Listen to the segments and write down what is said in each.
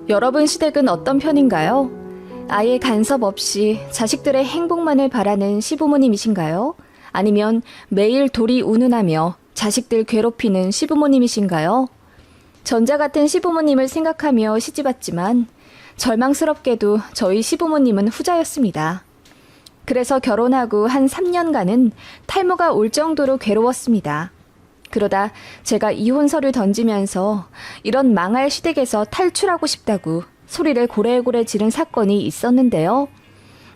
여러분 시댁은 어떤 편인가요? 아예 간섭 없이 자식들의 행복만을 바라는 시부모님이신가요? 아니면 매일 돌이 운운하며 자식들 괴롭히는 시부모님이신가요? 전자 같은 시부모님을 생각하며 시집왔지만 절망스럽게도 저희 시부모님은 후자였습니다. 그래서 결혼하고 한 3년간은 탈모가 올 정도로 괴로웠습니다. 그러다 제가 이혼서를 던지면서 이런 망할 시댁에서 탈출하고 싶다고 소리를 고래고래 지른 사건이 있었는데요.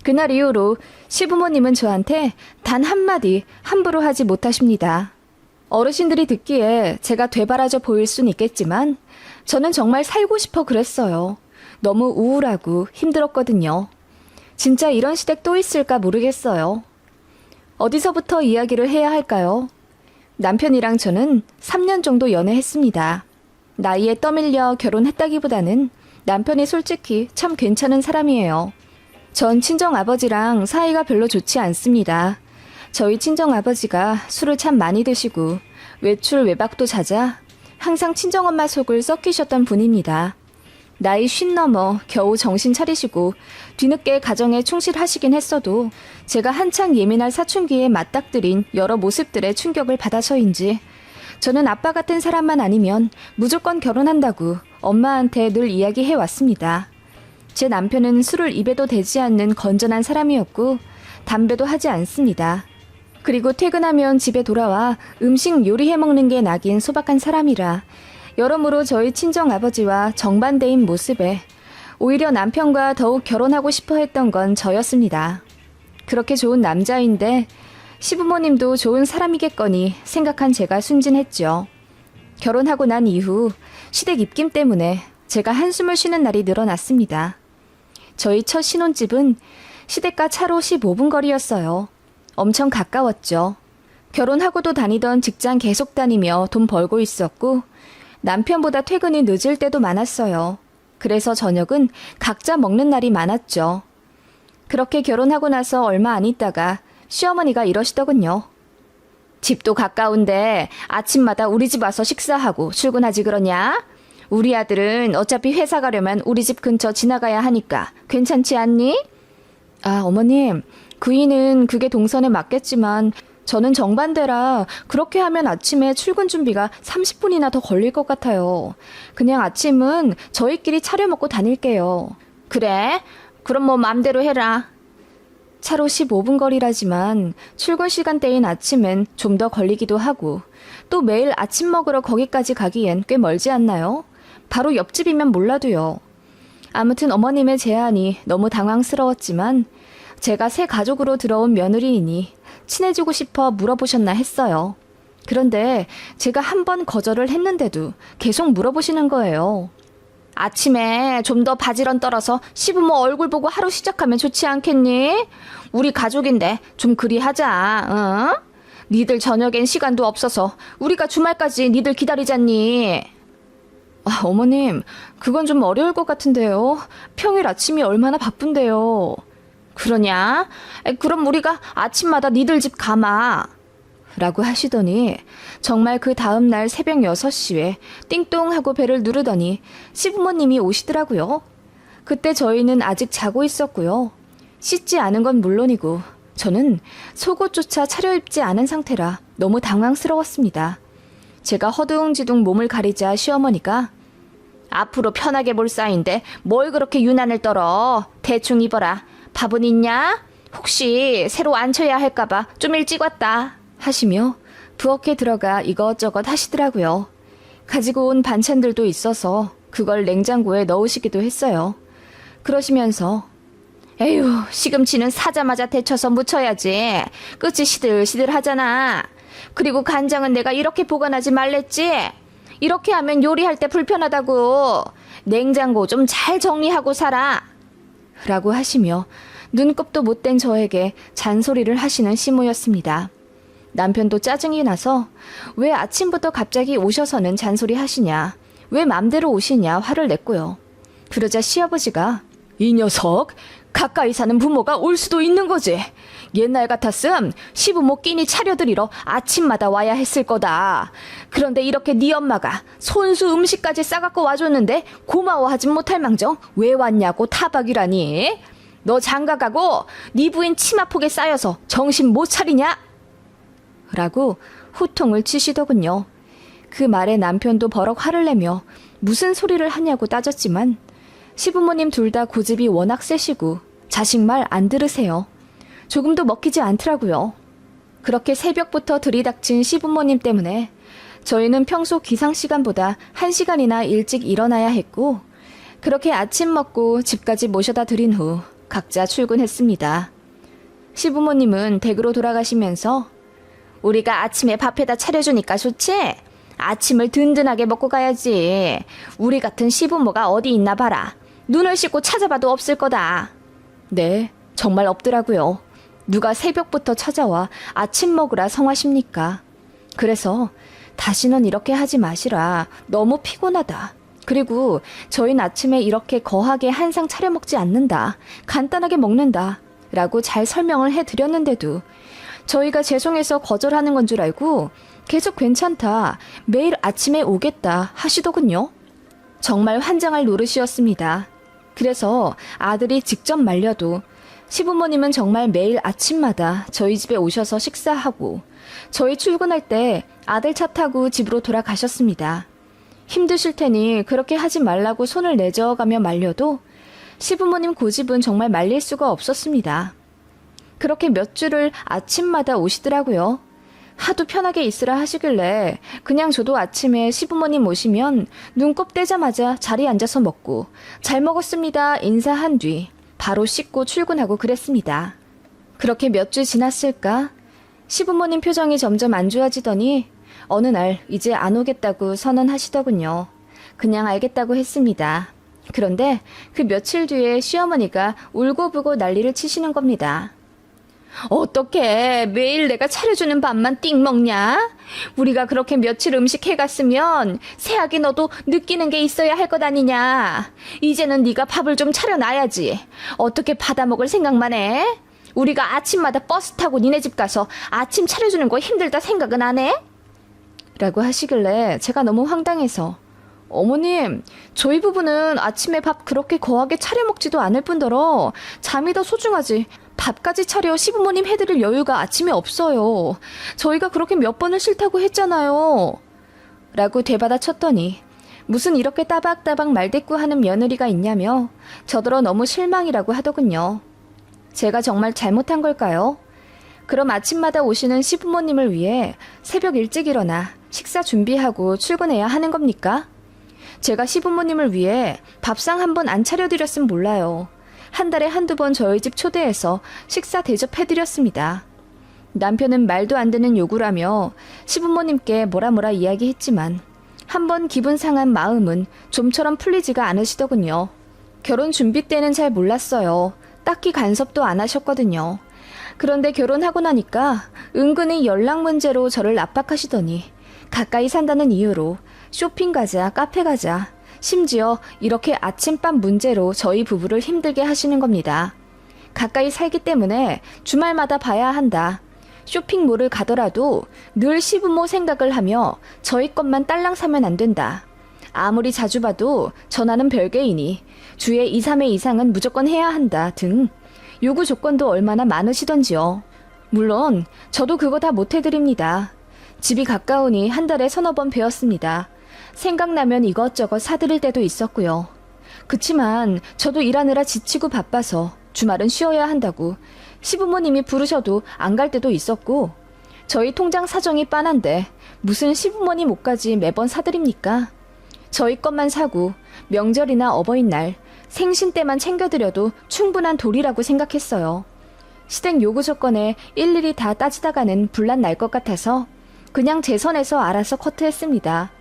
그날 이후로 시부모님은 저한테 단 한마디 함부로 하지 못하십니다. 어르신들이 듣기에 제가 되바라져 보일 순 있겠지만 저는 정말 살고 싶어 그랬어요. 너무 우울하고 힘들었거든요. 진짜 이런 시댁 또 있을까 모르겠어요. 어디서부터 이야기를 해야 할까요? 남편이랑 저는 3년 정도 연애했습니다. 나이에 떠밀려 결혼했다기보다는 남편이 솔직히 참 괜찮은 사람이에요. 전 친정아버지랑 사이가 별로 좋지 않습니다. 저희 친정아버지가 술을 참 많이 드시고 외출 외박도 잦아 항상 친정엄마 속을 썩히셨던 분입니다. 나이 50 넘어 겨우 정신 차리시고 뒤늦게 가정에 충실하시긴 했어도 제가 한창 예민할 사춘기에 맞닥뜨린 여러 모습들의 충격을 받아서인지 저는 아빠 같은 사람만 아니면 무조건 결혼한다고 엄마한테 늘 이야기해왔습니다. 제 남편은 술을 입에도 대지 않는 건전한 사람이었고 담배도 하지 않습니다. 그리고 퇴근하면 집에 돌아와 음식 요리해 먹는 게 낙인 소박한 사람이라 여러모로 저희 친정아버지와 정반대인 모습에 오히려 남편과 더욱 결혼하고 싶어 했던 건 저였습니다. 그렇게 좋은 남자인데 시부모님도 좋은 사람이겠거니 생각한 제가 순진했죠. 결혼하고 난 이후 시댁 입김 때문에 제가 한숨을 쉬는 날이 늘어났습니다. 저희 첫 신혼집은 시댁과 차로 15분 거리였어요. 엄청 가까웠죠. 결혼하고도 다니던 직장 계속 다니며 돈 벌고 있었고 남편보다 퇴근이 늦을 때도 많았어요. 그래서 저녁은 각자 먹는 날이 많았죠. 그렇게 결혼하고 나서 얼마 안 있다가 시어머니가 이러시더군요. 집도 가까운데 아침마다 우리 집 와서 식사하고 출근하지 그러냐? 우리 아들은 어차피 회사 가려면 우리 집 근처 지나가야 하니까 괜찮지 않니? 아, 어머님, 그이는 그게 동선에 맞겠지만 저는 정반대라 그렇게 하면 아침에 출근 준비가 30분이나 더 걸릴 것 같아요. 그냥 아침은 저희끼리 차려 먹고 다닐게요. 그래? 그럼 뭐 맘대로 해라. 차로 15분 거리라지만 출근 시간대인 아침엔 좀 더 걸리기도 하고 또 매일 아침 먹으러 거기까지 가기엔 꽤 멀지 않나요? 바로 옆집이면 몰라도요. 아무튼 어머님의 제안이 너무 당황스러웠지만 제가 새 가족으로 들어온 며느리이니 친해지고 싶어 물어보셨나 했어요. 그런데 제가 한 번 거절을 했는데도 계속 물어보시는 거예요. 아침에 좀 더 바지런 떨어서 시부모 얼굴 보고 하루 시작하면 좋지 않겠니? 우리 가족인데 좀 그리 하자, 응? 니들 저녁엔 시간도 없어서 우리가 주말까지 니들 기다리잖니. 아, 어머님, 그건 좀 어려울 것 같은데요. 평일 아침이 얼마나 바쁜데요. 그러냐? 그럼 우리가 아침마다 니들 집 가마. 라고 하시더니 정말 그 다음날 새벽 6시에 띵동 하고 배를 누르더니 시부모님이 오시더라고요. 그때 저희는 아직 자고 있었고요. 씻지 않은 건 물론이고 저는 속옷조차 차려입지 않은 상태라 너무 당황스러웠습니다. 제가 허둥지둥 몸을 가리자 시어머니가 앞으로 편하게 볼 사이인데 뭘 그렇게 유난을 떨어. 대충 입어라. 밥은 있냐? 혹시 새로 앉혀야 할까봐 좀 일찍 왔다. 하시며 부엌에 들어가 이것저것 하시더라고요. 가지고 온 반찬들도 있어서 그걸 냉장고에 넣으시기도 했어요. 그러시면서 에휴, 시금치는 사자마자 데쳐서 무쳐야지. 끝이 시들시들 하잖아. 그리고 간장은 내가 이렇게 보관하지 말랬지. 이렇게 하면 요리할 때 불편하다고. 냉장고 좀 잘 정리하고 살아. 라고 하시며 눈곱도 못된 저에게 잔소리를 하시는 시모였습니다. 남편도 짜증이 나서 왜 아침부터 갑자기 오셔서는 잔소리 하시냐, 왜 맘대로 오시냐 화를 냈고요. 그러자 시아버지가 이 녀석, 가까이 사는 부모가 올 수도 있는 거지. 옛날 같았음 시부모 끼니 차려드리러 아침마다 와야 했을 거다. 그런데 이렇게 네 엄마가 손수 음식까지 싸갖고 와줬는데 고마워하진 못할 망정 왜 왔냐고 타박이라니. 너 장가가고 네 부인 치마폭에 쌓여서 정신 못 차리냐? 라고 호통을 치시더군요. 그 말에 남편도 버럭 화를 내며 무슨 소리를 하냐고 따졌지만 시부모님 둘 다 고집이 워낙 세시고 자식 말 안 들으세요. 조금도 먹히지 않더라고요. 그렇게 새벽부터 들이닥친 시부모님 때문에 저희는 평소 기상시간보다 1시간이나 일찍 일어나야 했고, 그렇게 아침 먹고 집까지 모셔다 드린 후 각자 출근했습니다. 시부모님은 댁으로 돌아가시면서 우리가 아침에 밥해다 차려주니까 좋지? 아침을 든든하게 먹고 가야지. 우리 같은 시부모가 어디 있나 봐라. 눈을 씻고 찾아봐도 없을 거다. 네, 정말 없더라고요. 누가 새벽부터 찾아와 아침 먹으라 성하십니까? 그래서 다시는 이렇게 하지 마시라. 너무 피곤하다. 그리고 저희는 아침에 이렇게 거하게 한상 차려 먹지 않는다. 간단하게 먹는다. 라고 잘 설명을 해드렸는데도 저희가 죄송해서 거절하는 건 줄 알고 계속 괜찮다. 매일 아침에 오겠다 하시더군요. 정말 환장할 노릇이었습니다. 그래서 아들이 직접 말려도 시부모님은 정말 매일 아침마다 저희 집에 오셔서 식사하고 저희 출근할 때 아들 차 타고 집으로 돌아가셨습니다. 힘드실 테니 그렇게 하지 말라고 손을 내저어가며 말려도 시부모님 고집은 정말 말릴 수가 없었습니다. 그렇게 몇 주를 아침마다 오시더라고요. 하도 편하게 있으라 하시길래 그냥 저도 아침에 시부모님 오시면 눈곱 떼자마자 자리에 앉아서 먹고 잘 먹었습니다 인사한 뒤 바로 씻고 출근하고 그랬습니다. 그렇게 몇 주 지났을까? 시부모님 표정이 점점 안 좋아지더니 어느 날 이제 안 오겠다고 선언하시더군요. 그냥 알겠다고 했습니다. 그런데 그 며칠 뒤에 시어머니가 울고불고 난리를 치시는 겁니다. 어떻게 매일 내가 차려주는 밥만 띵 먹냐? 우리가 그렇게 며칠 음식 해갔으면 새아기 너도 느끼는 게 있어야 할 것 아니냐? 이제는 네가 밥을 좀 차려놔야지. 어떻게 받아먹을 생각만 해? 우리가 아침마다 버스 타고 니네 집 가서 아침 차려주는 거 힘들다 생각은 안 해? 라고 하시길래 제가 너무 황당해서 어머님, 저희 부부는 아침에 밥 그렇게 거하게 차려 먹지도 않을 뿐더러 잠이 더 소중하지. 밥까지 차려 시부모님 해드릴 여유가 아침에 없어요. 저희가 그렇게 몇 번을 싫다고 했잖아요. 라고 되받아 쳤더니 무슨 이렇게 따박따박 말대꾸하는 며느리가 있냐며 저더러 너무 실망이라고 하더군요. 제가 정말 잘못한 걸까요? 그럼 아침마다 오시는 시부모님을 위해 새벽 일찍 일어나 식사 준비하고 출근해야 하는 겁니까? 제가 시부모님을 위해 밥상 한 번 안 차려드렸으면 몰라요. 한 달에 한두 번 저희 집 초대해서 식사 대접해드렸습니다. 남편은 말도 안 되는 요구를 하며 시부모님께 뭐라 이야기했지만 한번 기분 상한 마음은 좀처럼 풀리지가 않으시더군요. 결혼 준비 때는 잘 몰랐어요. 딱히 간섭도 안 하셨거든요. 그런데 결혼하고 나니까 은근히 연락 문제로 저를 압박하시더니 가까이 산다는 이유로 쇼핑 가자, 카페 가자, 심지어 이렇게 아침밥 문제로 저희 부부를 힘들게 하시는 겁니다. 가까이 살기 때문에 주말마다 봐야 한다. 쇼핑몰을 가더라도 늘 시부모 생각을 하며 저희 것만 딸랑 사면 안 된다. 아무리 자주 봐도 전화는 별개이니 주에 2, 3회 이상은 무조건 해야 한다 등 요구 조건도 얼마나 많으시던지요. 물론 저도 그거 다 못해드립니다. 집이 가까우니 한 달에 서너 번 배웠습니다. 생각나면 이것저것 사드릴 때도 있었고요. 그치만 저도 일하느라 지치고 바빠서 주말은 쉬어야 한다고 시부모님이 부르셔도 안 갈 때도 있었고 저희 통장 사정이 빤한데 무슨 시부모님 옷까지 매번 사드립니까? 저희 것만 사고 명절이나 어버이날, 생신 때만 챙겨드려도 충분한 도리라고 생각했어요. 시댁 요구 조건에 일일이 다 따지다가는 분란 날 것 같아서 그냥 제 선에서 알아서 커트했습니다.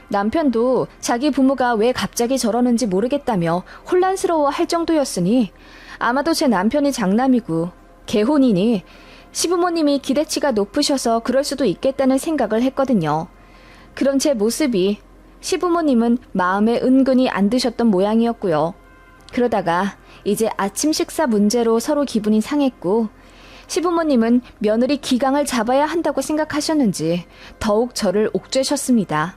남편도 자기 부모가 왜 갑자기 저러는지 모르겠다며 혼란스러워 할 정도였으니 아마도 제 남편이 장남이고 개혼이니 시부모님이 기대치가 높으셔서 그럴 수도 있겠다는 생각을 했거든요. 그런 제 모습이 시부모님은 마음에 은근히 안 드셨던 모양이었고요. 그러다가 이제 아침 식사 문제로 서로 기분이 상했고 시부모님은 며느리 기강을 잡아야 한다고 생각하셨는지 더욱 저를 옥죄셨습니다.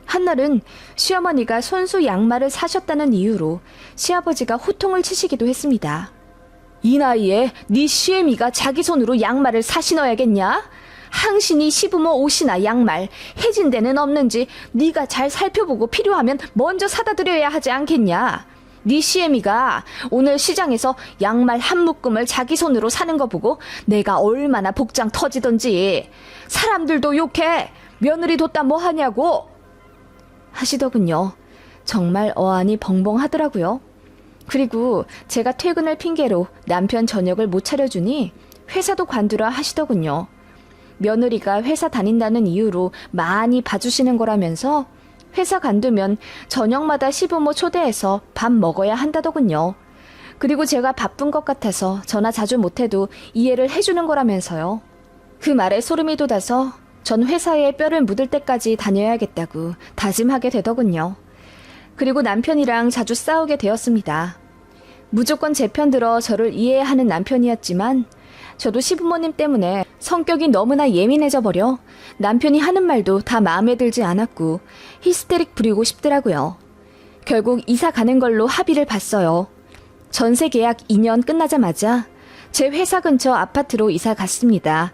한날은 시어머니가 손수 양말을 사셨다는 이유로 시아버지가 호통을 치시기도 했습니다. 이 나이에 네 시애미가 자기 손으로 양말을 사 신어야겠냐? 항신이 시부모 옷이나 양말 해진 데는 없는지 네가 잘 살펴보고 필요하면 먼저 사다 드려야 하지 않겠냐? 네 시애미가 오늘 시장에서 양말 한 묶음을 자기 손으로 사는 거 보고 내가 얼마나 복장 터지던지 사람들도 욕해. 며느리 뒀다 뭐 하냐고 하시더군요. 정말 어안이 벙벙하더라고요. 그리고 제가 퇴근을 핑계로 남편 저녁을 못 차려주니 회사도 관두라 하시더군요. 며느리가 회사 다닌다는 이유로 많이 봐주시는 거라면서 회사 관두면 저녁마다 시부모 초대해서 밥 먹어야 한다더군요. 그리고 제가 바쁜 것 같아서 전화 자주 못해도 이해를 해주는 거라면서요. 그 말에 소름이 돋아서 전 회사에 뼈를 묻을 때까지 다녀야겠다고 다짐하게 되더군요. 그리고 남편이랑 자주 싸우게 되었습니다. 무조건 제 편 들어 저를 이해하는 남편이었지만 저도 시부모님 때문에 성격이 너무나 예민해져 버려 남편이 하는 말도 다 마음에 들지 않았고 히스테릭 부리고 싶더라고요. 결국 이사 가는 걸로 합의를 봤어요. 전세 계약 2년 끝나자마자 제 회사 근처 아파트로 이사 갔습니다.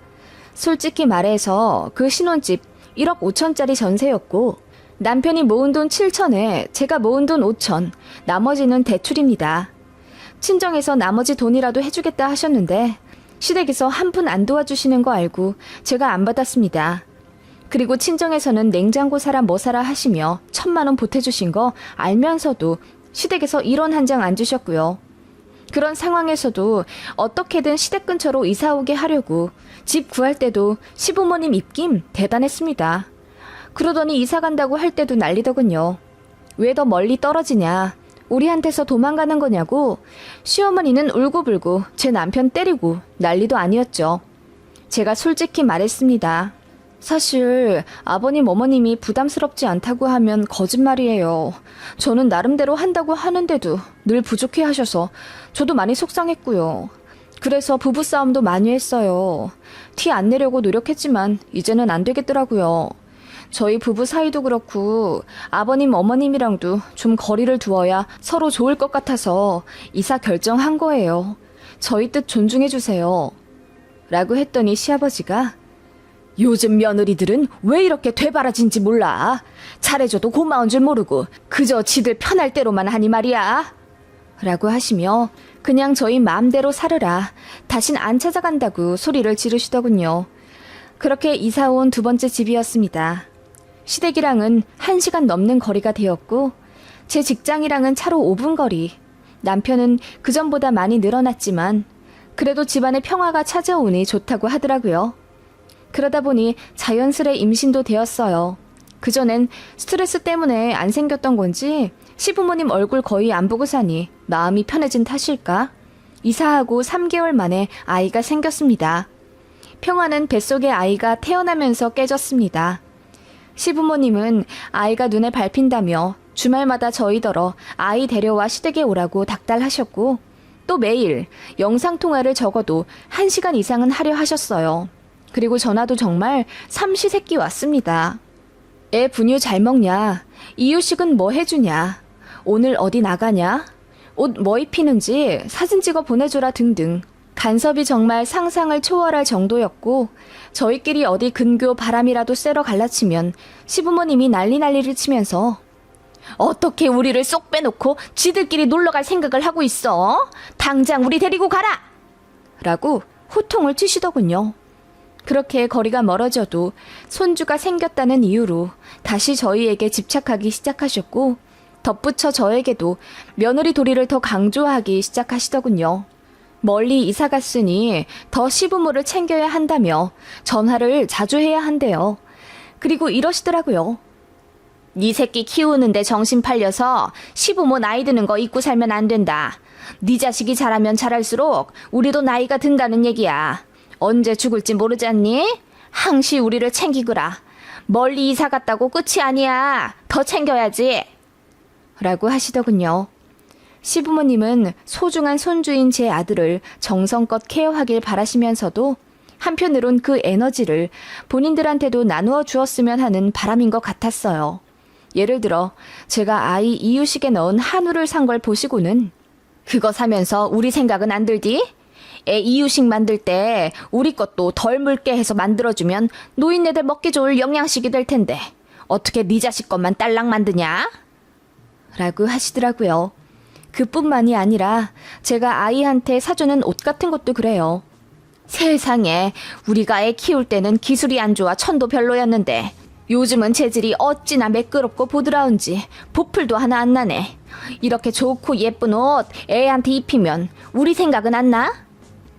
솔직히 말해서 그 신혼집 1억 5천짜리 전세였고 남편이 모은 돈 7천에 제가 모은 돈 5천, 나머지는 대출입니다. 친정에서 나머지 돈이라도 해주겠다 하셨는데 시댁에서 한 푼 안 도와주시는 거 알고 제가 안 받았습니다. 그리고 친정에서는 냉장고 사라 뭐 사라 하시며 1,000만 원 보태주신 거 알면서도 시댁에서 1원 한 장 안 주셨고요. 그런 상황에서도 어떻게든 시댁 근처로 이사 오게 하려고 집 구할 때도 시부모님 입김 대단했습니다. 그러더니 이사 간다고 할 때도 난리더군요. 왜 더 멀리 떨어지냐? 우리한테서 도망가는 거냐고 시어머니는 울고불고 제 남편 때리고 난리도 아니었죠. 제가 솔직히 말했습니다. 사실 아버님 어머님이 부담스럽지 않다고 하면 거짓말이에요. 저는 나름대로 한다고 하는데도 늘 부족해 하셔서 저도 많이 속상했고요. 그래서 부부싸움도 많이 했어요. 티 안 내려고 노력했지만 이제는 안 되겠더라고요. 저희 부부 사이도 그렇고 아버님 어머님이랑도 좀 거리를 두어야 서로 좋을 것 같아서 이사 결정한 거예요. 저희 뜻 존중해 주세요. 라고 했더니 시아버지가 요즘 며느리들은 왜 이렇게 되바라진지 몰라. 잘해줘도 고마운 줄 모르고 그저 지들 편할 대로만 하니 말이야. 라고 하시며 그냥 저희 마음대로 살으라. 다신 안 찾아간다고 소리를 지르시더군요. 그렇게 이사 온 두 번째 집이었습니다. 시댁이랑은 1시간 넘는 거리가 되었고 제 직장이랑은 차로 5분 거리. 남편은 그전보다 많이 늘어났지만 그래도 집안에 평화가 찾아오니 좋다고 하더라고요. 그러다 보니 자연스레 임신도 되었어요. 그전엔 스트레스 때문에 안 생겼던 건지 시부모님 얼굴 거의 안 보고 사니 마음이 편해진 탓일까? 이사하고 3개월 만에 아이가 생겼습니다. 평화는 뱃속에 아이가 태어나면서 깨졌습니다. 시부모님은 아이가 눈에 밟힌다며 주말마다 저희더러 아이 데려와 시댁에 오라고 닥달하셨고 또 매일 영상통화를 적어도 1시간 이상은 하려 하셨어요. 그리고 전화도 정말 삼시세끼 왔습니다. 애 분유 잘 먹냐? 이유식은 뭐 해주냐? 오늘 어디 나가냐? 옷 뭐 입히는지 사진 찍어 보내줘라 등등. 간섭이 정말 상상을 초월할 정도였고 저희끼리 어디 근교 바람이라도 쐬러 갈라치면 시부모님이 난리를 치면서 어떻게 우리를 쏙 빼놓고 지들끼리 놀러갈 생각을 하고 있어? 당장 우리 데리고 가라! 라고 호통을 치시더군요. 그렇게 거리가 멀어져도 손주가 생겼다는 이유로 다시 저희에게 집착하기 시작하셨고 덧붙여 저에게도 며느리 도리를 더 강조하기 시작하시더군요. 멀리 이사 갔으니 더 시부모를 챙겨야 한다며 전화를 자주 해야 한대요. 그리고 이러시더라고요. 네 새끼 키우는데 정신 팔려서 시부모 나이 드는 거 잊고 살면 안 된다. 네 자식이 자라면 자랄수록 우리도 나이가 든다는 얘기야. 언제 죽을지 모르지 않니? 항시 우리를 챙기거라. 멀리 이사 갔다고 끝이 아니야. 더 챙겨야지. 라고 하시더군요. 시부모님은 소중한 손주인 제 아들을 정성껏 케어하길 바라시면서도 한편으론 그 에너지를 본인들한테도 나누어 주었으면 하는 바람인 것 같았어요. 예를 들어 제가 아이 이유식에 넣은 한우를 산 걸 보시고는 그거 사면서 우리 생각은 안 들디? 애 이유식 만들 때 우리 것도 덜 묽게 해서 만들어주면 노인네들 먹기 좋을 영양식이 될 텐데 어떻게 네 자식 것만 딸랑 만드냐? 라고 하시더라고요. 그뿐만이 아니라 제가 아이한테 사주는 옷 같은 것도 그래요. 세상에 우리가 애 키울 때는 기술이 안 좋아 천도 별로였는데 요즘은 재질이 어찌나 매끄럽고 보드라운지 보풀도 하나 안 나네. 이렇게 좋고 예쁜 옷 애한테 입히면 우리 생각은 안 나?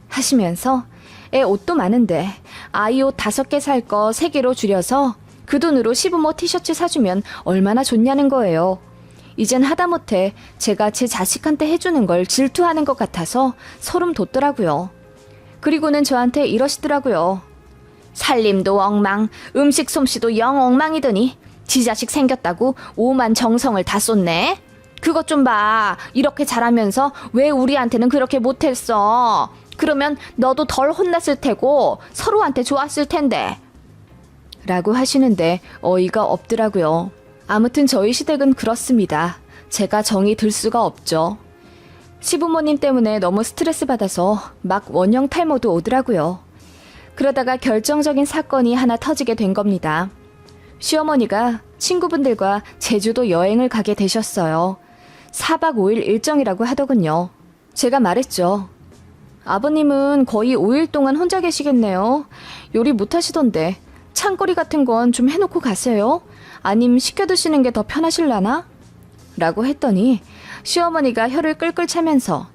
하시면서 애 옷도 많은데 아이 옷 5개 살 거 3개로 줄여서 그 돈으로 시부모 티셔츠 사주면 얼마나 좋냐는 거예요. 이젠 하다못해 제가 제 자식한테 해주는 걸 질투하는 것 같아서 소름 돋더라고요. 그리고는 저한테 이러시더라고요. 살림도 엉망, 음식 솜씨도 영 엉망이더니 지 자식 생겼다고 오만 정성을 다 쏟네. 그것 좀 봐. 이렇게 잘하면서 왜 우리한테는 그렇게 못했어. 그러면 너도 덜 혼났을 테고 서로한테 좋았을 텐데. 라고 하시는데 어이가 없더라고요. 아무튼 저희 시댁은 그렇습니다. 제가 정이 들 수가 없죠. 시부모님 때문에 너무 스트레스 받아서 막 원형 탈모도 오더라고요. 그러다가 결정적인 사건이 하나 터지게 된 겁니다. 시어머니가 친구분들과 제주도 여행을 가게 되셨어요. 4박 5일 일정이라고 하더군요. 제가 말했죠. 아버님은 거의 5일 동안 혼자 계시겠네요. 요리 못하시던데 창거리 같은 건 좀 해놓고 가세요. 아님 시켜 드시는 게 더 편하실라나? 라고 했더니 시어머니가 혀를 끌끌 차면서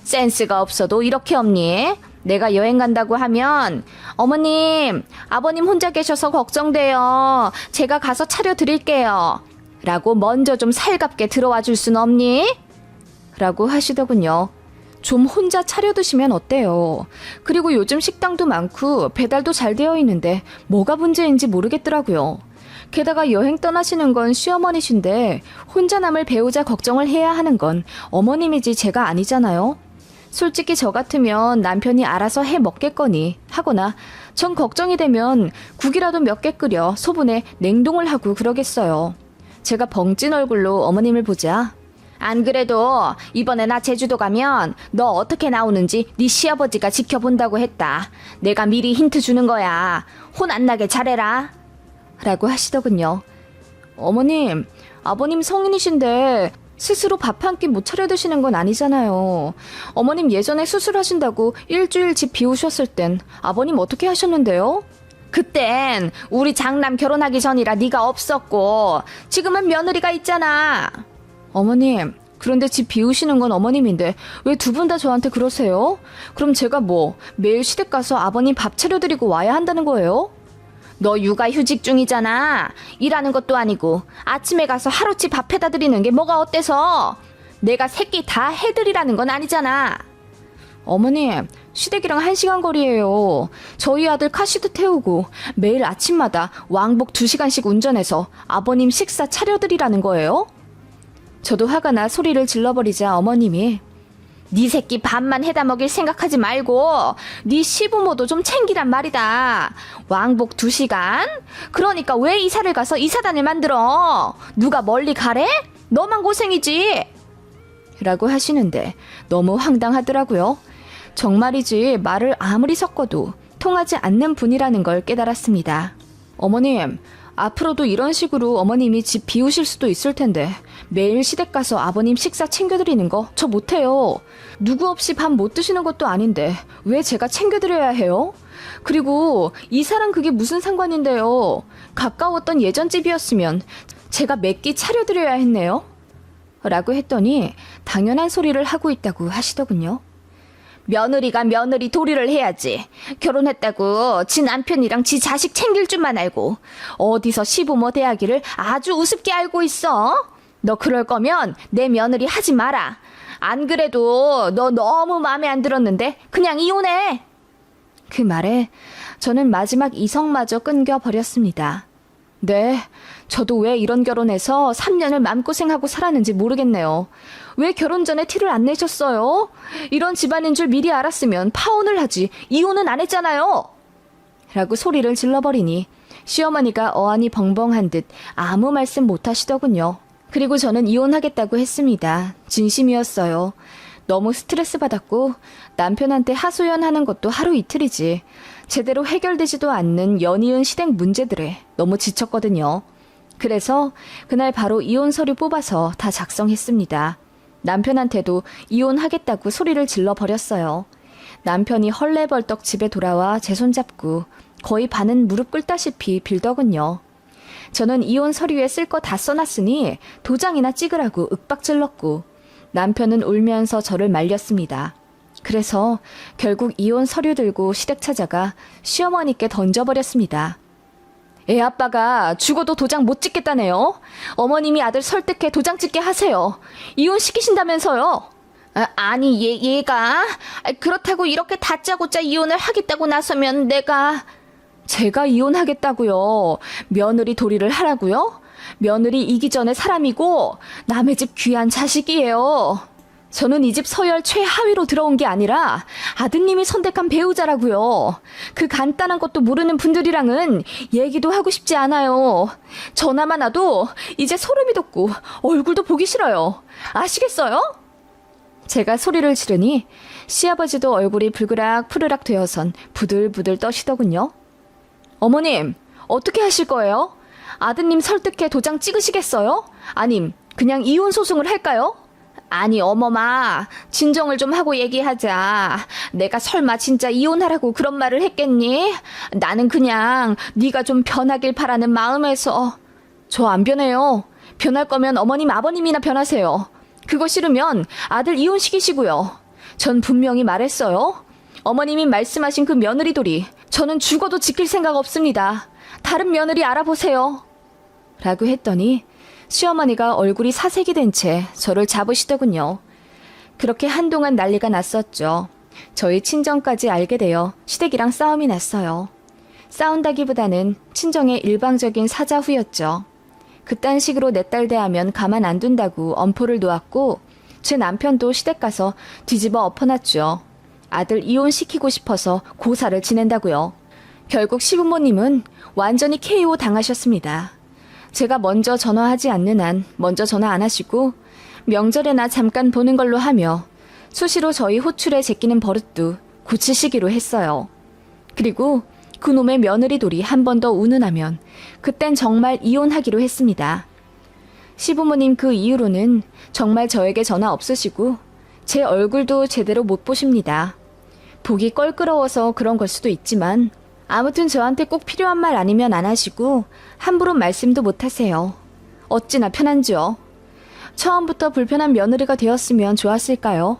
센스가 없어도 이렇게 없니? 내가 여행 간다고 하면 어머님, 아버님 혼자 계셔서 걱정돼요. 제가 가서 차려드릴게요. 라고 먼저 좀 살갑게 들어와 줄 순 없니? 라고 하시더군요. 좀 혼자 차려 드시면 어때요? 그리고 요즘 식당도 많고 배달도 잘 되어 있는데 뭐가 문제인지 모르겠더라고요. 게다가 여행 떠나시는 건 시어머니신데 혼자 남을 배우자 걱정을 해야 하는 건 어머님이지 제가 아니잖아요. 솔직히 저 같으면 남편이 알아서 해 먹겠거니 하거나 전 걱정이 되면 국이라도 몇 개 끓여 소분에 냉동을 하고 그러겠어요. 제가 벙찐 얼굴로 어머님을 보자. 안 그래도 이번에 나 제주도 가면 너 어떻게 나오는지 네 시아버지가 지켜본다고 했다. 내가 미리 힌트 주는 거야. 혼 안 나게 잘해라. 라고 하시더군요. 어머님, 아버님 성인이신데 스스로 밥 한 끼 못 차려 드시는 건 아니잖아요. 어머님 예전에 수술하신다고 일주일 집 비우셨을 땐 아버님 어떻게 하셨는데요? 그땐 우리 장남 결혼하기 전이라 네가 없었고 지금은 며느리가 있잖아. 어머님, 그런데 집 비우시는 건 어머님인데 왜 두 분 다 저한테 그러세요? 그럼 제가 뭐 매일 시댁 가서 아버님 밥 차려드리고 와야 한다는 거예요? 너 육아휴직 중이잖아. 일하는 것도 아니고 아침에 가서 하루치 밥 해다 드리는 게 뭐가 어때서? 내가 새끼 다 해드리라는 건 아니잖아. 어머님, 시댁이랑 1시간 거리예요. 저희 아들 카시드 태우고 매일 아침마다 왕복 2시간씩 운전해서 아버님 식사 차려드리라는 거예요? 저도 화가 나 소리를 질러버리자 어머님이 네 새끼 밥만 해다 먹일 생각하지 말고 네 시부모도 좀 챙기란 말이다. 왕복 2시간? 그러니까 왜 이사를 가서 이사단을 만들어? 누가 멀리 가래? 너만 고생이지. 라고 하시는데 너무 황당하더라고요. 정말이지 말을 아무리 섞어도 통하지 않는 분이라는 걸 깨달았습니다. 어머님, 앞으로도 이런 식으로 어머님이 집 비우실 수도 있을 텐데 매일 시댁 가서 아버님 식사 챙겨드리는 거 저 못해요. 누구 없이 밥 못 드시는 것도 아닌데 왜 제가 챙겨드려야 해요? 그리고 이사랑 그게 무슨 상관인데요. 가까웠던 예전 집이었으면 제가 몇 끼 차려드려야 했네요. 라고 했더니 당연한 소리를 하고 있다고 하시더군요. 며느리가 며느리 도리를 해야지. 결혼했다고 지 남편이랑 지 자식 챙길 줄만 알고 어디서 시부모 대하기를 아주 우습게 알고 있어. 너 그럴 거면 내 며느리 하지 마라. 안 그래도 너 너무 마음에 안 들었는데 그냥 이혼해. 그 말에 저는 마지막 이성마저 끊겨버렸습니다. 네, 저도 왜 이런 결혼해서 3년을 마음고생하고 살았는지 모르겠네요. 왜 결혼 전에 티를 안 내셨어요? 이런 집안인 줄 미리 알았으면 파혼을 하지 이혼은 안 했잖아요. 라고 소리를 질러버리니 시어머니가 어안이 벙벙한 듯 아무 말씀 못 하시더군요. 그리고 저는 이혼하겠다고 했습니다. 진심이었어요. 너무 스트레스 받았고 남편한테 하소연하는 것도 하루 이틀이지 제대로 해결되지도 않는 연이은 시댁 문제들에 너무 지쳤거든요. 그래서 그날 바로 이혼 서류 뽑아서 다 작성했습니다. 남편한테도 이혼하겠다고 소리를 질러버렸어요. 남편이 헐레벌떡 집에 돌아와 제 손잡고 거의 반은 무릎 꿇다시피 빌더군요. 저는 이혼 서류에 쓸 거 다 써놨으니 도장이나 찍으라고 윽박질렀고 남편은 울면서 저를 말렸습니다. 그래서 결국 이혼 서류 들고 시댁 찾아가 시어머니께 던져버렸습니다. 애 아빠가 죽어도 도장 못 찍겠다네요. 어머님이 아들 설득해 도장 찍게 하세요. 이혼시키신다면서요. 아니 얘가 그렇다고 이렇게 다짜고짜 이혼을 하겠다고 나서면 제가 이혼하겠다고요. 며느리 도리를 하라고요? 며느리 이기 전에 사람이고 남의 집 귀한 자식이에요. 저는 이 집 서열 최하위로 들어온 게 아니라 아드님이 선택한 배우자라고요. 그 간단한 것도 모르는 분들이랑은 얘기도 하고 싶지 않아요. 전화만 와도 이제 소름이 돋고 얼굴도 보기 싫어요. 아시겠어요? 제가 소리를 지르니 시아버지도 얼굴이 불그락 푸르락 되어선 부들부들 떠시더군요. 어머님, 어떻게 하실 거예요? 아드님 설득해 도장 찍으시겠어요? 아님 그냥 이혼 소송을 할까요? 아니 어머마, 진정을 좀 하고 얘기하자. 내가 설마 진짜 이혼하라고 그런 말을 했겠니? 나는 그냥 네가 좀 변하길 바라는 마음에서. 저 안 변해요. 변할 거면 어머님 아버님이나 변하세요. 그거 싫으면 아들 이혼시키시고요. 전 분명히 말했어요. 어머님이 말씀하신 그 며느리돌이 저는 죽어도 지킬 생각 없습니다. 다른 며느리 알아보세요. 라고 했더니 시어머니가 얼굴이 사색이 된 채 저를 잡으시더군요. 그렇게 한동안 난리가 났었죠. 저희 친정까지 알게 되어 시댁이랑 싸움이 났어요. 싸운다기보다는 친정의 일방적인 사자후였죠. 그딴 식으로 내 딸 대하면 가만 안 둔다고 엄포를 놓았고 제 남편도 시댁 가서 뒤집어 엎어놨죠. 아들 이혼시키고 싶어서 고사를 지낸다고요. 결국 시부모님은 완전히 KO 당하셨습니다. 제가 먼저 전화하지 않는 한 먼저 전화 안 하시고 명절에나 잠깐 보는 걸로 하며 수시로 저희 호출에 제끼는 버릇도 고치시기로 했어요. 그리고 그놈의 며느리돌이 한 번 더 운운하면 그땐 정말 이혼하기로 했습니다. 시부모님 그 이후로는 정말 저에게 전화 없으시고 제 얼굴도 제대로 못 보십니다. 보기 껄끄러워서 그런 걸 수도 있지만 아무튼 저한테 꼭 필요한 말 아니면 안 하시고 함부로 말씀도 못 하세요. 어찌나 편한지요. 처음부터 불편한 며느리가 되었으면 좋았을까요?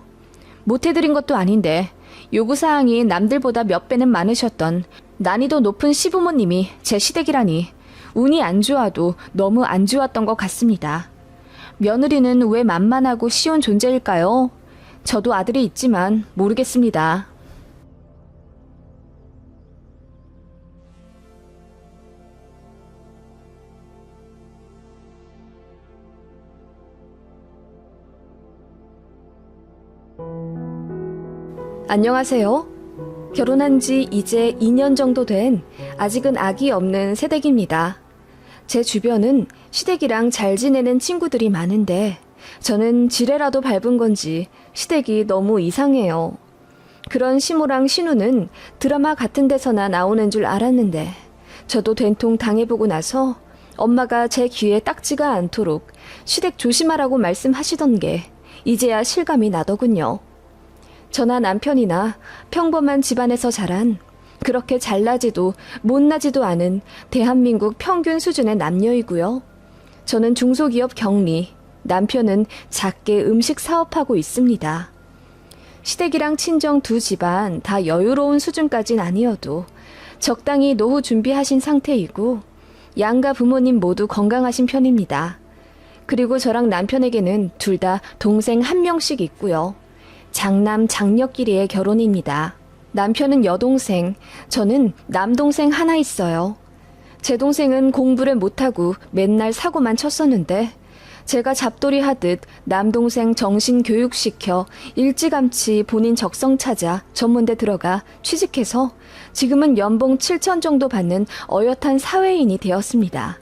못해드린 것도 아닌데 요구사항이 남들보다 몇 배는 많으셨던 난이도 높은 시부모님이 제 시댁이라니 운이 안 좋아도 너무 안 좋았던 것 같습니다. 며느리는 왜 만만하고 쉬운 존재일까요? 저도 아들이 있지만 모르겠습니다. 안녕하세요. 결혼한 지 이제 2년 정도 된 아직은 아기 없는 새댁입니다. 제 주변은 시댁이랑 잘 지내는 친구들이 많은데 저는 지뢰라도 밟은 건지 시댁이 너무 이상해요. 그런 시모랑 신우는 드라마 같은 데서나 나오는 줄 알았는데 저도 된통 당해보고 나서 엄마가 제 귀에 딱지가 않도록 시댁 조심하라고 말씀하시던 게 이제야 실감이 나더군요. 저나 남편이나 평범한 집안에서 자란 그렇게 잘나지도 못나지도 않은 대한민국 평균 수준의 남녀이고요. 저는 중소기업 경리, 남편은 작게 음식 사업하고 있습니다. 시댁이랑 친정 두 집안 다 여유로운 수준까진 아니어도 적당히 노후 준비하신 상태이고 양가 부모님 모두 건강하신 편입니다. 그리고 저랑 남편에게는 둘 다 동생 한 명씩 있고요. 장남 장녀끼리의 결혼입니다. 남편은 여동생, 저는 남동생 하나 있어요. 제 동생은 공부를 못하고 맨날 사고만 쳤었는데 제가 잡돌이 하듯 남동생 정신 교육시켜 일찌감치 본인 적성 찾아 전문대 들어가 취직해서 지금은 연봉 7천 정도 받는 어엿한 사회인이 되었습니다.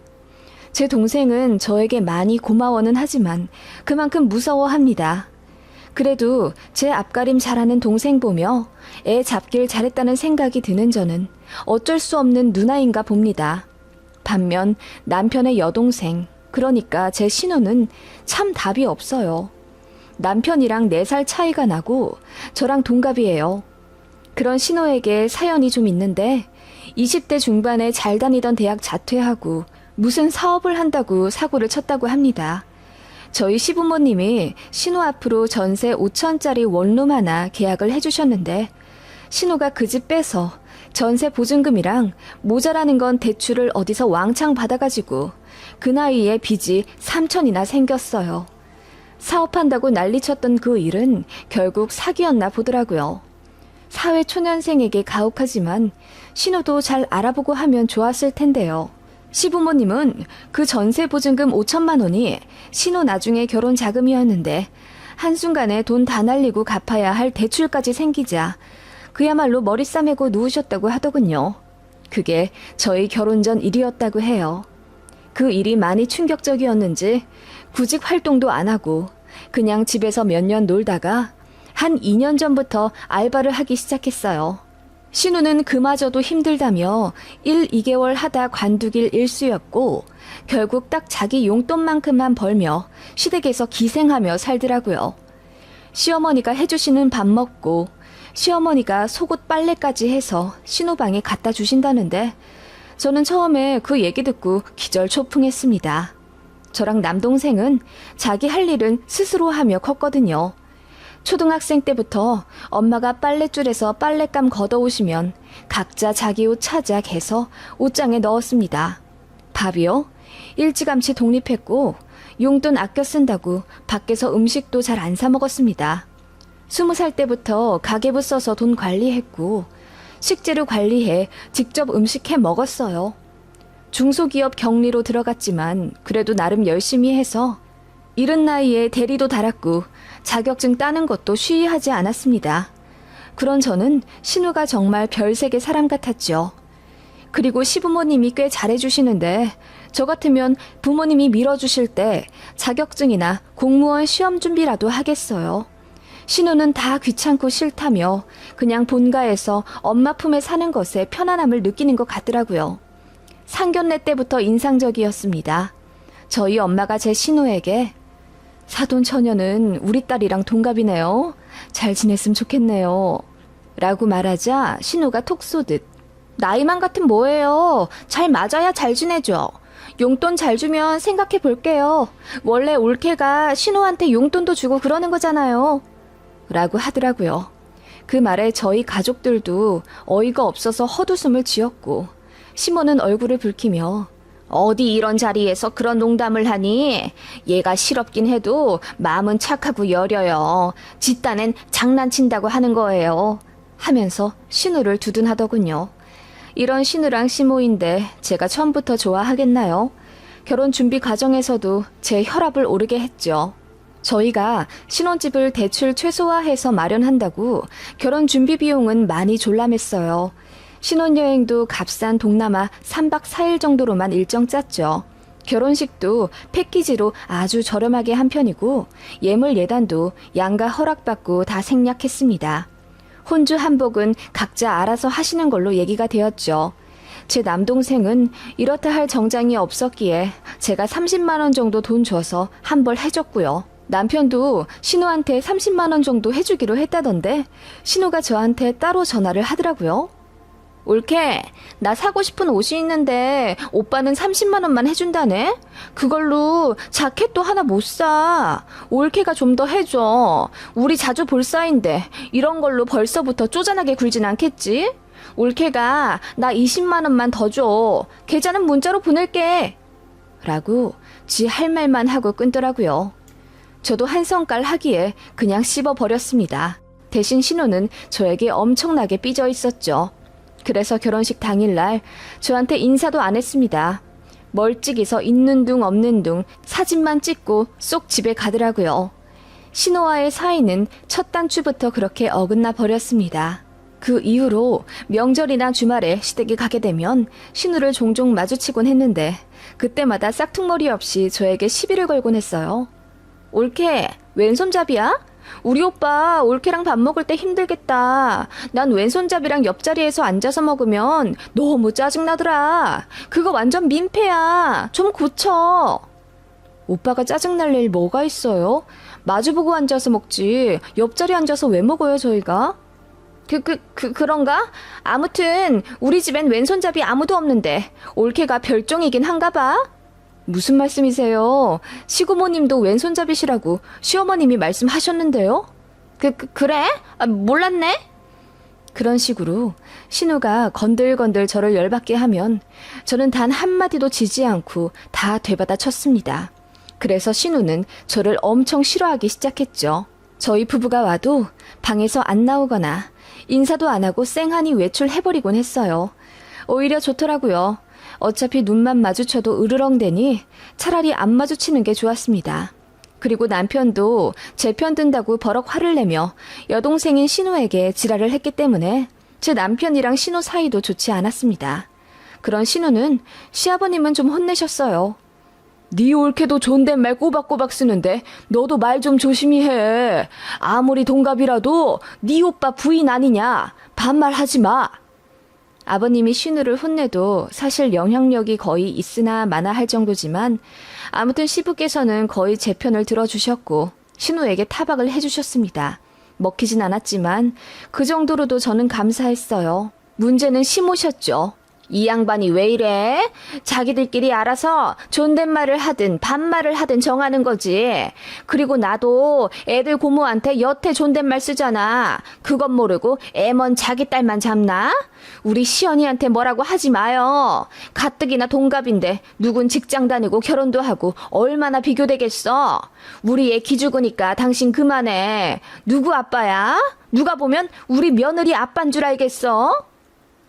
제 동생은 저에게 많이 고마워는 하지만 그만큼 무서워합니다. 그래도 제 앞가림 잘하는 동생 보며 애 잡길 잘했다는 생각이 드는 저는 어쩔 수 없는 누나인가 봅니다. 반면 남편의 여동생, 그러니까 제 신우는 참 답이 없어요. 남편이랑 4살 차이가 나고 저랑 동갑이에요. 그런 신우에게 사연이 좀 있는데 20대 중반에 잘 다니던 대학 자퇴하고 무슨 사업을 한다고 사고를 쳤다고 합니다. 저희 시부모님이 신우 앞으로 전세 5천짜리 원룸 하나 계약을 해주셨는데 신우가 그 집 빼서 전세 보증금이랑 모자라는 건 대출을 어디서 왕창 받아가지고 그 나이에 빚이 3천이나 생겼어요. 사업한다고 난리쳤던 그 일은 결국 사기였나 보더라고요. 사회초년생에게 가혹하지만 신우도 잘 알아보고 하면 좋았을 텐데요. 시부모님은 그 전세 보증금 5천만 원이 신우 나중에 결혼 자금이었는데 한순간에 돈 다 날리고 갚아야 할 대출까지 생기자 그야말로 머리 싸매고 누우셨다고 하더군요. 그게 저희 결혼 전 일이었다고 해요. 그 일이 많이 충격적이었는지 구직 활동도 안 하고 그냥 집에서 몇 년 놀다가 한 2년 전부터 알바를 하기 시작했어요. 신우는 그마저도 힘들다며 1, 2개월 하다 관두길 일쑤였고 결국 딱 자기 용돈만큼만 벌며 시댁에서 기생하며 살더라고요. 시어머니가 해주시는 밥 먹고 시어머니가 속옷 빨래까지 해서 신우 방에 갖다 주신다는데 저는 처음에 그 얘기 듣고 기절초풍했습니다. 저랑 남동생은 자기 할 일은 스스로 하며 컸거든요. 초등학생 때부터 엄마가 빨랫줄에서 빨랫감 걷어오시면 각자 자기 옷 찾아 개서 옷장에 넣었습니다. 밥이요? 일찌감치 독립했고 용돈 아껴 쓴다고 밖에서 음식도 잘 안 사 먹었습니다. 20살 때부터 가계부 써서 돈 관리했고 식재료 관리해 직접 음식 해 먹었어요. 중소기업 격리로 들어갔지만 그래도 나름 열심히 해서 이른 나이에 대리도 달았고 자격증 따는 것도 쉬이하지 않았습니다. 그런 저는 신우가 정말 별세계 사람 같았죠. 그리고 시부모님이 꽤 잘해주시는데 저 같으면 부모님이 밀어주실 때 자격증이나 공무원 시험 준비라도 하겠어요. 신우는 다 귀찮고 싫다며 그냥 본가에서 엄마 품에 사는 것에 편안함을 느끼는 것 같더라고요. 상견례 때부터 인상적이었습니다. 저희 엄마가 제 신우에게 사돈 처녀는 우리 딸이랑 동갑이네요. 잘 지냈으면 좋겠네요. 라고 말하자 신우가 톡 쏘듯 나이만 같으면 뭐예요. 잘 맞아야 잘 지내죠. 용돈 잘 주면 생각해 볼게요. 원래 올케가 신우한테 용돈도 주고 그러는 거잖아요. 라고 하더라고요. 그 말에 저희 가족들도 어이가 없어서 헛웃음을 지었고 시모는 얼굴을 붉히며 어디 이런 자리에서 그런 농담을 하니? 얘가 실없긴 해도 마음은 착하고 여려요. 지 딴엔 장난친다고 하는 거예요. 하면서 신우를 두둔하더군요. 이런 신우랑 시모인데 제가 처음부터 좋아하겠나요? 결혼 준비 과정에서도 제 혈압을 오르게 했죠. 저희가 신혼집을 대출 최소화해서 마련한다고 결혼 준비 비용은 많이 졸라맸어요. 신혼여행도 값싼 동남아 3박 4일 정도로만 일정 짰죠. 결혼식도 패키지로 아주 저렴하게 한 편이고 예물 예단도 양가 허락받고 다 생략했습니다. 혼주 한복은 각자 알아서 하시는 걸로 얘기가 되었죠. 제 남동생은 이렇다 할 정장이 없었기에 제가 30만 원 정도 돈 줘서 한 벌 해줬고요. 남편도 신우한테 30만 원 정도 해주기로 했다던데 신우가 저한테 따로 전화를 하더라고요. 올케, 나 사고 싶은 옷이 있는데 오빠는 30만 원만 해준다네? 그걸로 자켓도 하나 못 사. 올케가 좀 더 해줘. 우리 자주 볼 사이인데 이런 걸로 벌써부터 쪼잔하게 굴진 않겠지? 올케가 나 20만 원만 더 줘. 계좌는 문자로 보낼게. 라고 지 할 말만 하고 끊더라고요. 저도 한 성깔 하기에 그냥 씹어버렸습니다. 대신 신우는 저에게 엄청나게 삐져 있었죠. 그래서 결혼식 당일날 저한테 인사도 안 했습니다. 멀찍이서 있는 둥 없는 둥 사진만 찍고 쏙 집에 가더라고요. 신우와의 사이는 첫 단추부터 그렇게 어긋나 버렸습니다. 그 이후로 명절이나 주말에 시댁에 가게 되면 신우를 종종 마주치곤 했는데 그때마다 싹퉁머리 없이 저에게 시비를 걸곤 했어요. 올케, 왼손잡이야? 우리 오빠 올케랑 밥 먹을 때 힘들겠다. 난 왼손잡이랑 옆자리에서 앉아서 먹으면 너무 짜증나더라. 그거 완전 민폐야. 좀 고쳐. 오빠가 짜증날 일 뭐가 있어요? 마주보고 앉아서 먹지. 옆자리 앉아서 왜 먹어요, 저희가? 그런가? 아무튼 우리 집엔 왼손잡이 아무도 없는데 올케가 별종이긴 한가 봐. 무슨 말씀이세요? 시고모님도 왼손잡이시라고 시어머님이 말씀하셨는데요? 그래? 몰랐네? 그런 식으로 신우가 건들건들 저를 열받게 하면 저는 단 한마디도 지지 않고 다 되받아 쳤습니다. 그래서 신우는 저를 엄청 싫어하기 시작했죠. 저희 부부가 와도 방에서 안 나오거나 인사도 안 하고 쌩하니 외출해버리곤 했어요. 오히려 좋더라고요. 어차피 눈만 마주쳐도 으르렁대니 차라리 안 마주치는 게 좋았습니다. 그리고 남편도 제 편 든다고 버럭 화를 내며 여동생인 신우에게 지랄을 했기 때문에 제 남편이랑 신우 사이도 좋지 않았습니다. 그런 신우는 시아버님은 좀 혼내셨어요. 네 올케도 존댓말 꼬박꼬박 쓰는데 너도 말 좀 조심히 해. 아무리 동갑이라도 네 오빠 부인 아니냐. 반말하지 마. 아버님이 신우를 혼내도 사실 영향력이 거의 있으나 마나 할 정도지만 아무튼 시부께서는 거의 제 편을 들어주셨고 신우에게 타박을 해주셨습니다. 먹히진 않았지만 그 정도로도 저는 감사했어요. 문제는 시모셨죠. 이 양반이 왜 이래? 자기들끼리 알아서 존댓말을 하든 반말을 하든 정하는 거지. 그리고 나도 애들 고모한테 여태 존댓말 쓰잖아. 그건 모르고 애먼 자기 딸만 잡나? 우리 시연이한테 뭐라고 하지 마요. 가뜩이나 동갑인데 누군 직장 다니고 결혼도 하고 얼마나 비교되겠어. 우리 애 기죽으니까 당신 그만해. 누구 아빠야? 누가 보면 우리 며느리 아빠인 줄 알겠어?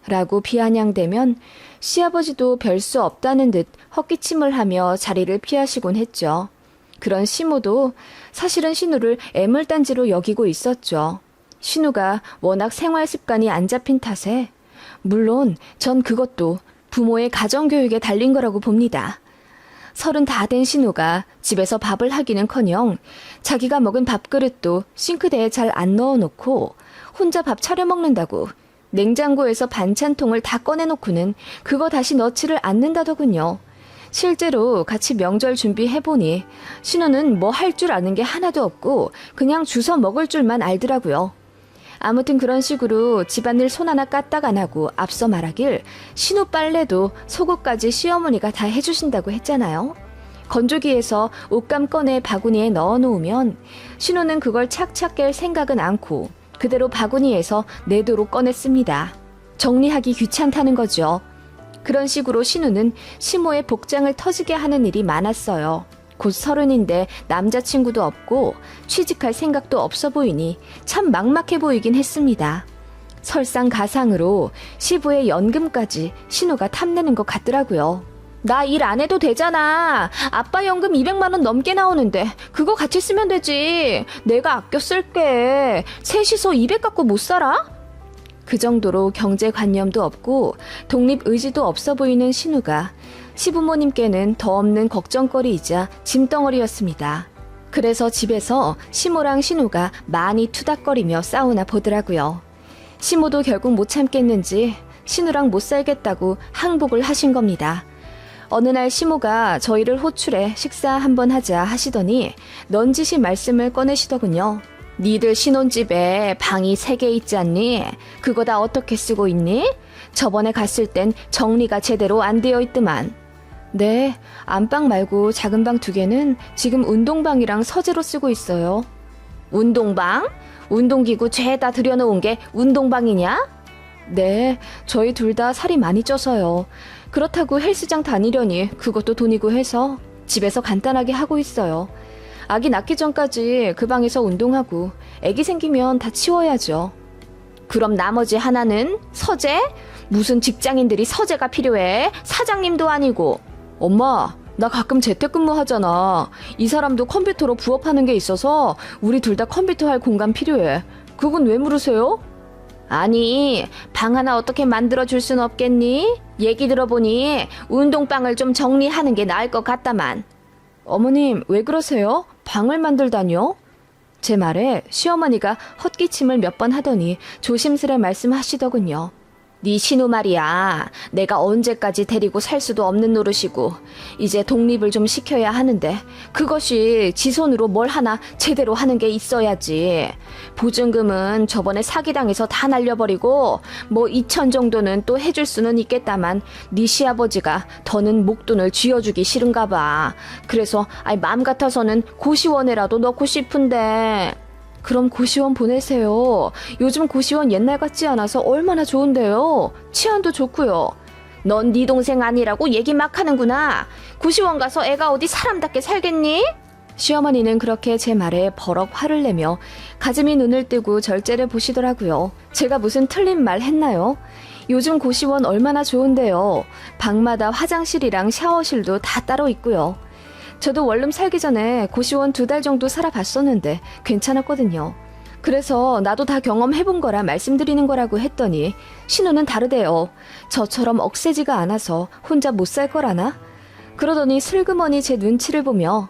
라고 비아냥대면 시아버지도 별 수 없다는 듯 헛기침을 하며 자리를 피하시곤 했죠. 그런 시모도 사실은 신우를 애물단지로 여기고 있었죠. 신우가 워낙 생활 습관이 안 잡힌 탓에 물론 전 그것도 부모의 가정교육에 달린 거라고 봅니다. 30 다 된 신우가 집에서 밥을 하기는커녕 자기가 먹은 밥그릇도 싱크대에 잘 안 넣어놓고 혼자 밥 차려 먹는다고 냉장고에서 반찬통을 다 꺼내놓고는 그거 다시 넣지를 않는다더군요. 실제로 같이 명절 준비해보니 신우는 뭐 할 줄 아는 게 하나도 없고 그냥 주워 먹을 줄만 알더라고요. 아무튼 그런 식으로 집안일 손 하나 까딱 안 하고 앞서 말하길 신우 빨래도 속옷까지 시어머니가 다 해주신다고 했잖아요. 건조기에서 옷감 꺼내 바구니에 넣어놓으면 신우는 그걸 착착 깰 생각은 않고 그대로 바구니에서 내도록 꺼냈습니다. 정리하기 귀찮다는 거죠. 그런 식으로 신우는 시모의 복장을 터지게 하는 일이 많았어요. 곧 30인데 남자친구도 없고 취직할 생각도 없어 보이니 참 막막해 보이긴 했습니다. 설상가상으로 시부의 연금까지 신우가 탐내는 것 같더라고요. 나 일 안 해도 되잖아. 아빠 연금 200만 원 넘게 나오는데 그거 같이 쓰면 되지. 내가 아껴 쓸게. 셋이서 200 갖고 못 살아? 그 정도로 경제관념도 없고 독립의지도 없어 보이는 신우가 시부모님께는 더 없는 걱정거리이자 짐덩어리였습니다. 그래서 집에서 시모랑 신우가 많이 투닥거리며 싸우나 보더라고요. 시모도 결국 못 참겠는지 신우랑 못 살겠다고 항복을 하신 겁니다. 어느 날 시모가 저희를 호출해 식사 한번 하자 하시더니 넌지시 말씀을 꺼내시더군요. 니들 신혼집에 방이 3개 있지 않니? 그거 다 어떻게 쓰고 있니? 저번에 갔을 땐 정리가 제대로 안 되어 있더만. 네, 안방 말고 작은 방 2개는 지금 운동방이랑 서재로 쓰고 있어요. 운동방? 운동기구 죄다 들여놓은 게 운동방이냐? 네, 저희 둘 다 살이 많이 쪄서요. 그렇다고 헬스장 다니려니 그것도 돈이고 해서 집에서 간단하게 하고 있어요. 아기 낳기 전까지 그 방에서 운동하고 아기 생기면 다 치워야죠. 그럼 나머지 하나는 서재? 무슨 직장인들이 서재가 필요해? 사장님도 아니고. 엄마, 나 가끔 재택근무 하잖아. 이 사람도 컴퓨터로 부업하는 게 있어서 우리 둘 다 컴퓨터 할 공간 필요해. 그건 왜 물으세요? 아니, 방 하나 어떻게 만들어줄 순 없겠니? 얘기 들어보니 운동방을 좀 정리하는 게 나을 것 같다만. 어머님, 왜 그러세요? 방을 만들다뇨? 제 말에 시어머니가 헛기침을 몇 번 하더니 조심스레 말씀하시더군요. 네 신우 말이야. 내가 언제까지 데리고 살 수도 없는 노릇이고 이제 독립을 좀 시켜야 하는데 그것이 지 손으로 뭘 하나 제대로 하는 게 있어야지. 보증금은 저번에 사기당해서 다 날려버리고 뭐 2천 정도는 또 해줄 수는 있겠다만 네 시아버지가 더는 목돈을 쥐어주기 싫은가 봐. 그래서 마음 같아서는 고시원에라도 넣고 싶은데. 그럼 고시원 보내세요. 요즘 고시원 옛날 같지 않아서 얼마나 좋은데요. 치안도 좋고요. 넌 네 동생 아니라고 얘기 막 하는구나. 고시원 가서 애가 어디 사람답게 살겠니? 시어머니는 그렇게 제 말에 버럭 화를 내며 가슴이 눈을 뜨고 절제를 보시더라고요. 제가 무슨 틀린 말 했나요? 요즘 고시원 얼마나 좋은데요. 방마다 화장실이랑 샤워실도 다 따로 있고요. 저도 원룸 살기 전에 고시원 2달 정도 살아봤었는데 괜찮았거든요. 그래서 나도 다 경험해본 거라 말씀드리는 거라고 했더니 신우는 다르대요. 저처럼 억세지가 않아서 혼자 못 살 거라나? 그러더니 슬그머니 제 눈치를 보며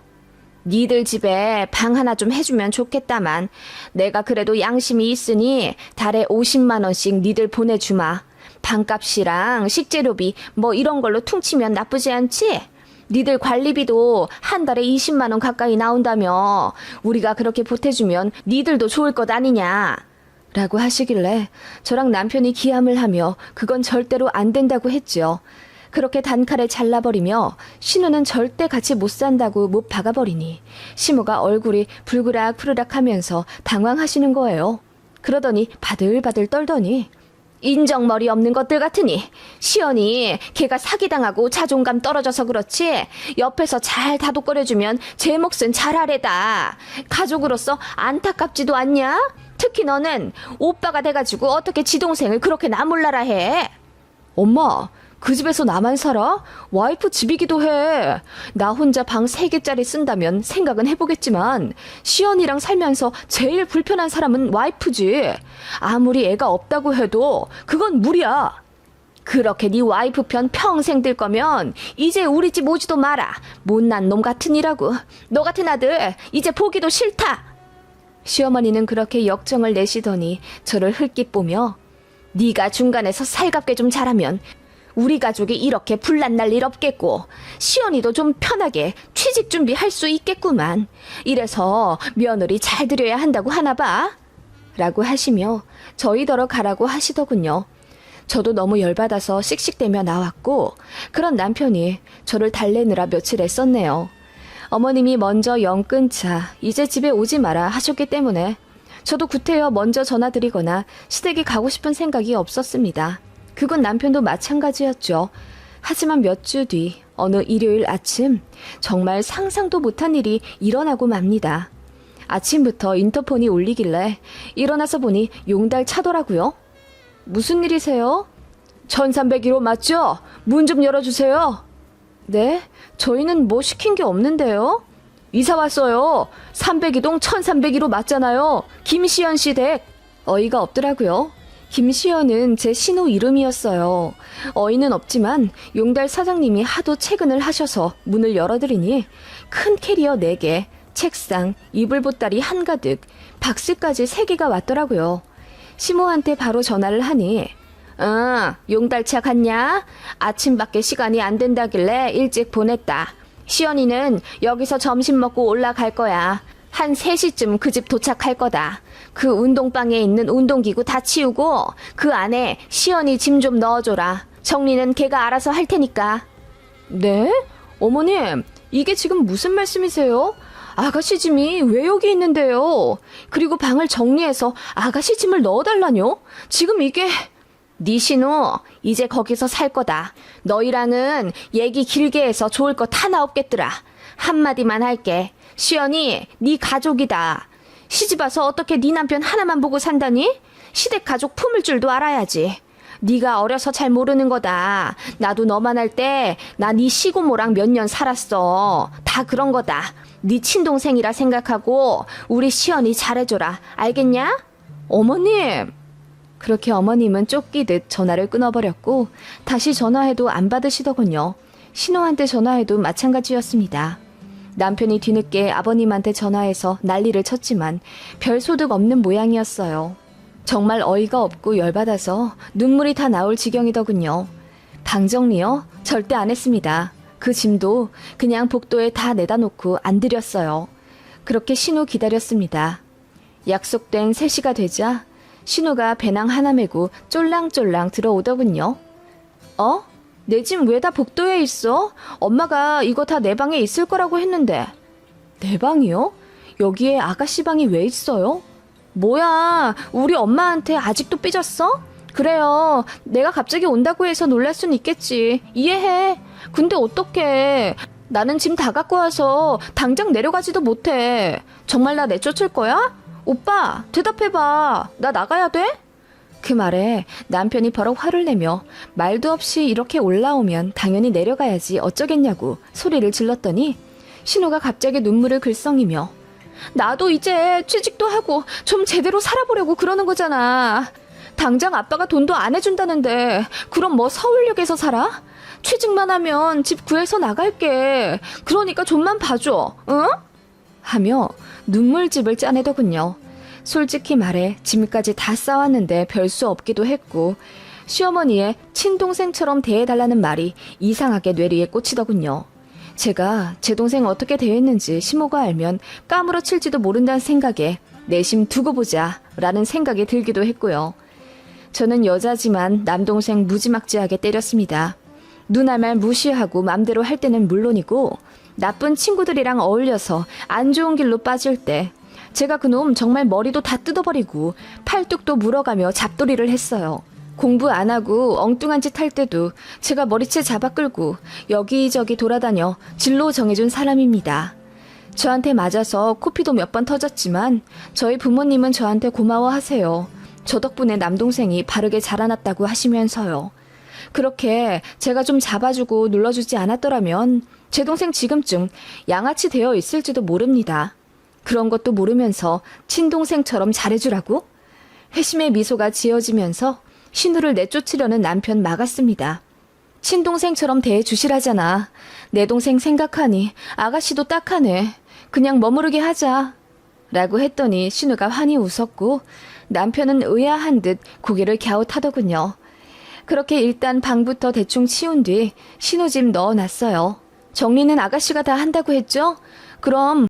니들 집에 방 하나 좀 해주면 좋겠다만 내가 그래도 양심이 있으니 달에 50만 원씩 니들 보내주마. 방값이랑 식재료비 뭐 이런 걸로 퉁치면 나쁘지 않지? 니들 관리비도 한 달에 20만 원 가까이 나온다며 우리가 그렇게 보태주면 니들도 좋을 것 아니냐 라고 하시길래 저랑 남편이 기함을 하며 그건 절대로 안 된다고 했죠. 그렇게 단칼에 잘라버리며 신우는 절대 같이 못 산다고 못 박아버리니 시모가 얼굴이 불그락푸르락 하면서 당황하시는 거예요. 그러더니 바들바들 떨더니 인정머리 없는 것들 같으니 시연이 걔가 사기당하고 자존감 떨어져서 그렇지 옆에서 잘 다독거려주면 제 몫은 잘하래다. 가족으로서 안타깝지도 않냐? 특히 너는 오빠가 돼가지고 어떻게 지 동생을 그렇게 나몰라라 해. 엄마, 그 집에서 나만 살아? 와이프 집이기도 해. 나 혼자 방 3개짜리 쓴다면 생각은 해보겠지만 시연이랑 살면서 제일 불편한 사람은 와이프지. 아무리 애가 없다고 해도 그건 무리야. 그렇게 네 와이프 편 평생 들 거면 이제 우리 집 오지도 마라. 못난 놈 같으니라고. 너 같은 아들 이제 보기도 싫다. 시어머니는 그렇게 역정을 내시더니 저를 흘낏 보며 네가 중간에서 살갑게 좀 자라면 우리 가족이 이렇게 분란날 일 없겠고 시연이도 좀 편하게 취직 준비할 수 있겠구만. 이래서 며느리 잘 들여야 한다고 하나 봐. 라고 하시며 저희더러 가라고 하시더군요. 저도 너무 열받아서 씩씩대며 나왔고 그런 남편이 저를 달래느라 며칠 애썼네요. 어머님이 먼저 영 끊자 이제 집에 오지 마라 하셨기 때문에 저도 구태여 먼저 전화드리거나 시댁에 가고 싶은 생각이 없었습니다. 그건 남편도 마찬가지였죠. 하지만 몇 주 뒤 어느 일요일 아침 정말 상상도 못한 일이 일어나고 맙니다. 아침부터 인터폰이 울리길래 일어나서 보니 용달 차더라고요. 무슨 일이세요? 1301호 맞죠? 문 좀 열어주세요. 네? 저희는 뭐 시킨 게 없는데요? 이사 왔어요. 302동 1301호 맞잖아요. 김시연 씨 댁. 어이가 없더라고요. 김시연은 제 신호 이름이었어요. 어이는 없지만 용달 사장님이 하도 퇴근을 하셔서 문을 열어드리니 큰 캐리어 4개, 책상, 이불 보따리 한가득, 박스까지 3개가 왔더라고요. 시모한테 바로 전화를 하니 용달차 갔냐? 아침밖에 시간이 안 된다길래 일찍 보냈다. 시연이는 여기서 점심 먹고 올라갈 거야. 한 3시쯤 그 집 도착할 거다. 그 운동방에 있는 운동기구 다 치우고 그 안에 시연이 짐 좀 넣어줘라. 정리는 걔가 알아서 할 테니까. 네? 어머님, 이게 지금 무슨 말씀이세요? 아가씨 짐이 왜 여기 있는데요? 그리고 방을 정리해서 아가씨 짐을 넣어달라뇨? 지금 이게... 네 신우, 이제 거기서 살 거다. 너희랑은 얘기 길게 해서 좋을 것 하나 없겠더라. 한마디만 할게. 시연이 네 가족이다. 시집와서 어떻게 네 남편 하나만 보고 산다니? 시댁 가족 품을 줄도 알아야지. 네가 어려서 잘 모르는 거다. 나도 너만 할 때 나 네 시고모랑 몇 년 살았어. 다 그런 거다. 네 친동생이라 생각하고 우리 시연이 잘해줘라. 알겠냐? 어머님! 그렇게 어머님은 쫓기듯 전화를 끊어버렸고 다시 전화해도 안 받으시더군요. 신호한테 전화해도 마찬가지였습니다. 남편이 뒤늦게 아버님한테 전화해서 난리를 쳤지만 별 소득 없는 모양이었어요. 정말 어이가 없고 열받아서 눈물이 다 나올 지경이더군요. 방 정리요? 절대 안 했습니다. 그 짐도 그냥 복도에 다 내다 놓고 안 드렸어요. 그렇게 신우 기다렸습니다. 약속된 3시가 되자 신우가 배낭 하나 메고 쫄랑쫄랑 들어오더군요. 어? 내 짐 왜 다 복도에 있어? 엄마가 이거 다 내 방에 있을 거라고 했는데. 내 방이요? 여기에 아가씨 방이 왜 있어요? 뭐야, 우리 엄마한테 아직도 삐졌어? 그래요, 내가 갑자기 온다고 해서 놀랄 순 있겠지. 이해해. 근데 어떡해. 나는 짐 다 갖고 와서 당장 내려가지도 못해. 정말 나 내쫓을 거야? 오빠, 대답해봐. 나 나가야 돼? 그 말에 남편이 버럭 화를 내며 말도 없이 이렇게 올라오면 당연히 내려가야지 어쩌겠냐고 소리를 질렀더니 신우가 갑자기 눈물을 글썽이며 나도 이제 취직도 하고 좀 제대로 살아보려고 그러는 거잖아. 당장 아빠가 돈도 안 해준다는데 그럼 뭐 서울역에서 살아? 취직만 하면 집 구해서 나갈게. 그러니까 좀만 봐줘, 응? 하며 눈물집을 짜내더군요. 솔직히 말해 짐까지 다 싸왔는데 별 수 없기도 했고 시어머니의 친동생처럼 대해달라는 말이 이상하게 뇌리에 꽂히더군요. 제가 제 동생 어떻게 대했는지 시모가 알면 까무러칠지도 모른다는 생각에 내심 두고 보자 라는 생각이 들기도 했고요. 저는 여자지만 남동생 무지막지하게 때렸습니다. 누나 말 무시하고 맘대로 할 때는 물론이고 나쁜 친구들이랑 어울려서 안 좋은 길로 빠질 때 제가 그놈 정말 머리도 다 뜯어버리고 팔뚝도 물어가며 잡돌이를 했어요. 공부 안 하고 엉뚱한 짓 할 때도 제가 머리채 잡아 끌고 여기저기 돌아다녀 진로 정해준 사람입니다. 저한테 맞아서 코피도 몇 번 터졌지만 저희 부모님은 저한테 고마워하세요. 저 덕분에 남동생이 바르게 자라났다고 하시면서요. 그렇게 제가 좀 잡아주고 눌러주지 않았더라면 제 동생 지금쯤 양아치 되어 있을지도 모릅니다. 그런 것도 모르면서 친동생처럼 잘해주라고? 회심의 미소가 지어지면서 신우를 내쫓으려는 남편 막았습니다. 친동생처럼 대해주시라잖아. 내 동생 생각하니 아가씨도 딱하네. 그냥 머무르게 하자. 라고 했더니 신우가 환히 웃었고 남편은 의아한 듯 고개를 갸웃하더군요. 그렇게 일단 방부터 대충 치운 뒤 신우 짐 넣어놨어요. 정리는 아가씨가 다 한다고 했죠? 그럼